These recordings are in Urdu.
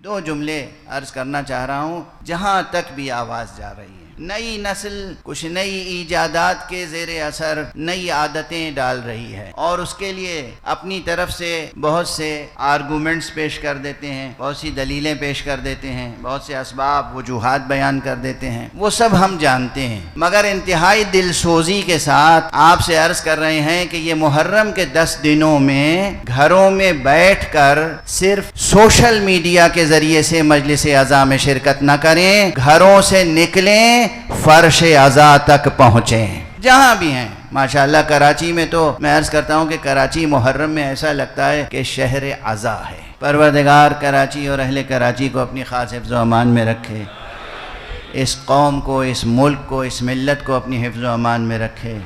دو جملے عرض کرنا چاہ رہا ہوں جہاں تک بھی آواز جا رہی ہے۔ نئی نسل کچھ نئی ایجادات کے زیر اثر نئی عادتیں ڈال رہی ہے، اور اس کے لیے اپنی طرف سے بہت سے آرگومنٹس پیش کر دیتے ہیں، بہت سی دلیلیں پیش کر دیتے ہیں، بہت سے اسباب وجوہات بیان کر دیتے ہیں، وہ سب ہم جانتے ہیں، مگر انتہائی دل سوزی کے ساتھ آپ سے عرض کر رہے ہیں کہ یہ محرم کے 10 دنوں میں گھروں میں بیٹھ کر صرف سوشل میڈیا کے ذریعے سے مجلس عزا میں شرکت نہ کریں، گھروں سے نکلیں، فرش عزا تک پہنچیں جہاں بھی ہیں۔ ماشاءاللہ کراچی میں تو میں عرض کرتا ہوں کہ کراچی محرم میں ایسا لگتا ہے کہ شہر عزا ہے۔ پروردگار کراچی اور اہل کراچی کو اپنی خاص حفظ و امان میں رکھے، اس قوم کو، اس ملک کو، اس ملت کو اپنی حفظ و امان میں رکھے،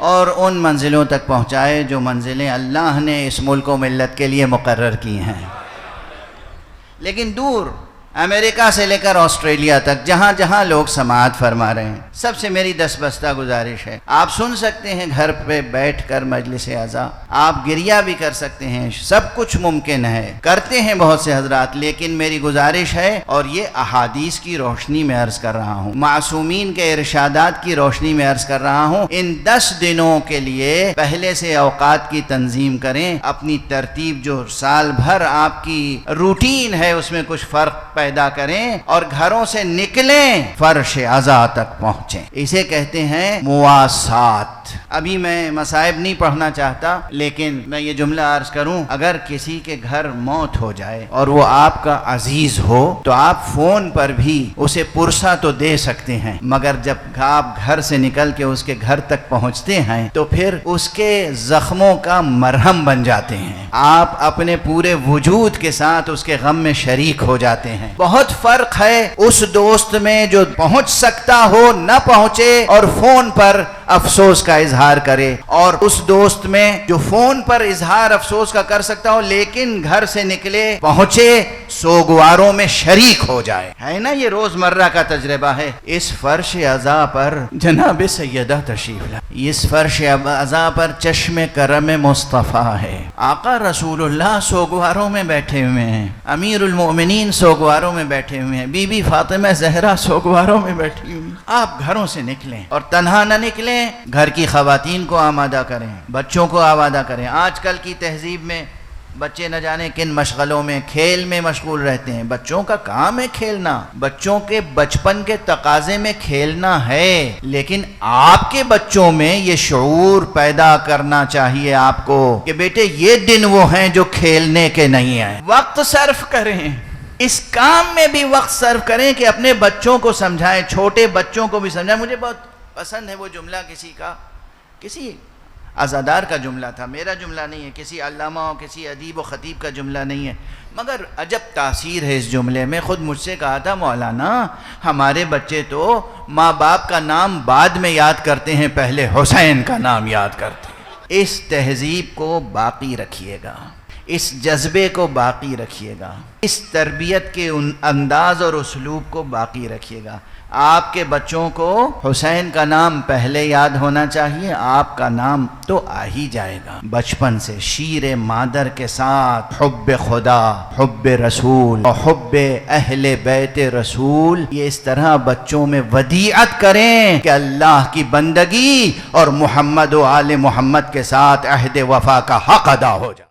اور ان منزلوں تک پہنچائے جو منزلیں اللہ نے اس ملک و ملت کے لیے مقرر کی ہیں۔ لیکن دور امریکہ سے لے کر آسٹریلیا تک جہاں جہاں لوگ سماعت فرما رہے ہیں، سب سے میری دست بستہ گزارش ہے، آپ سن سکتے ہیں گھر پہ بیٹھ کر مجلس عزا، آپ گریہ بھی کر سکتے ہیں، سب کچھ ممکن ہے، کرتے ہیں بہت سے حضرات، لیکن میری گزارش ہے، اور یہ احادیث کی روشنی میں عرض کر رہا ہوں، معصومین کے ارشادات کی روشنی میں عرض کر رہا ہوں، ان 10 دنوں کے لیے پہلے سے اوقات کی تنظیم کریں، اپنی ترتیب جو سال بھر آپ کی روٹین ہے اس میں کچھ فرق پیدا کریں، اور گھروں سے نکلیں، فرش عزا تک پہنچیں۔ اسے کہتے ہیں مواسات۔ ابھی میں مصائب نہیں پڑھنا چاہتا، لیکن میں یہ جملہ عرض کروں، اگر کسی کے گھر موت ہو جائے اور وہ آپ کا عزیز ہو تو آپ فون پر بھی اسے پرسہ تو دے سکتے ہیں، مگر جب آپ گھر سے نکل کے اس کے گھر تک پہنچتے ہیں تو پھر اس کے زخموں کا مرہم بن جاتے ہیں، آپ اپنے پورے وجود کے ساتھ اس کے غم میں شریک ہو جاتے ہیں۔ بہت فرق ہے اس دوست میں جو پہنچ سکتا ہو نہ پہنچے اور فون پر افسوس کا اظہار کرے، اور اس دوست میں جو فون پر اظہار افسوس کا کر سکتا ہو لیکن گھر سے نکلے، پہنچے، سوگواروں میں شریک ہو جائے، ہے نا؟ یہ روزمرہ کا تجربہ ہے۔ اس فرش عزا پر جناب سیدہ تشریف لائے، اس فرش عزا پر چشم کرم مصطفیٰ ہے، آقا رسول اللہ سوگواروں میں بیٹھے ہوئے ہیں، امیر المؤمنین سوگواروں میں بیٹھے ہوئے ہیں، بی بی فاطمہ زہرا سوگواروں میں بیٹھی ہوئی۔ آپ گھروں سے نکلیں، اور تنہا نہ نکلیں، گھر کی خواتین کو آمادہ کریں، بچوں کو آمادہ کریں۔ آج کل کی تہذیب میں بچے نہ جانے کن مشغلوں میں، کھیل میں مشغول رہتے ہیں۔ بچوں کا کام ہے کھیلنا، بچوں کے بچپن کے تقاضے میں کھیلنا ہے، لیکن آپ کے بچوں میں یہ شعور پیدا کرنا چاہیے آپ کو کہ بیٹے یہ دن وہ ہیں جو کھیلنے کے نہیں ہیں۔ وقت صرف کریں، اس کام میں بھی وقت صرف کریں کہ اپنے بچوں کو سمجھائیں، چھوٹے بچوں کو بھی سمجھائیں۔ مجھے بہت پسند ہے وہ جملہ، کسی عزادار کا جملہ تھا، میرا جملہ نہیں ہے، کسی علامہ اور کسی ادیب و خطیب کا جملہ نہیں ہے، مگر عجب تاثیر ہے اس جملے میں۔ خود مجھ سے کہا تھا مولانا ہمارے بچے تو ماں باپ کا نام بعد میں یاد کرتے ہیں، پہلے حسین کا نام یاد کرتے ہیں۔ اس تہذیب کو باقی رکھیے گا، اس جذبے کو باقی رکھیے گا، اس تربیت کے انداز اور اسلوب کو باقی رکھیے گا۔ آپ کے بچوں کو حسین کا نام پہلے یاد ہونا چاہیے، آپ کا نام تو آ ہی جائے گا بچپن سے، شیر مادر کے ساتھ حب خدا، حب رسول اور حب اہل بیت رسول، یہ اس طرح بچوں میں ودیعت کریں کہ اللہ کی بندگی اور محمد و آل محمد کے ساتھ عہد وفا کا حق ادا ہو جائے۔